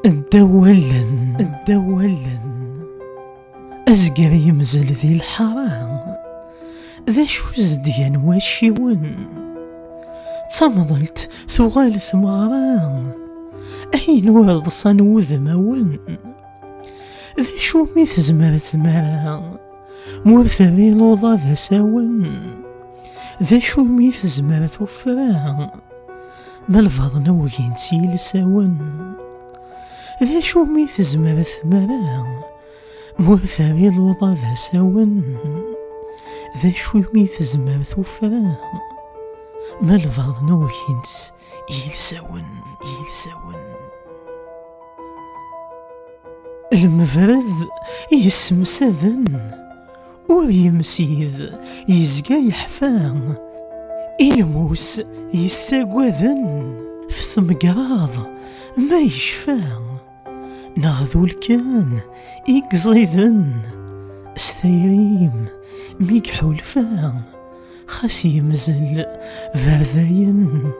الدولا أزقر يمزل ذي الحرام، ذا شو زديان واشيون، تمضلت ثغال ثمغرام، أين وضصان وذمون، ذا شو ميث زمر ثمرا، مرثري لوضا ذا ساون، ذا شو ميث زمر ثفرا، مالفض نوين سيل ساون، ذا شو ميث زمر ثمرا، مرثري لوضا ذا ساون، ذا شو ميث زمر ثفرا، مالفض نوين يلساون. المفرد يسمسذن ويمسيذ يزقى يحفان، الموس يساقوذن في ثمقراض ما يشفان، ناغذو الكان يقزيذن ستيريم ميكحولفان، خاس يمزل فرداين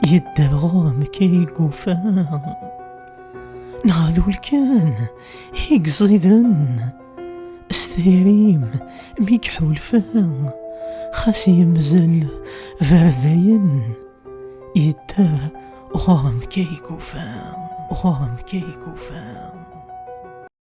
يدرغم كيقوفان، ناغذو الكان يقزيذن ستيريم ميكحولفان، خاس يمزل فرداين يدرغم كيقوفان.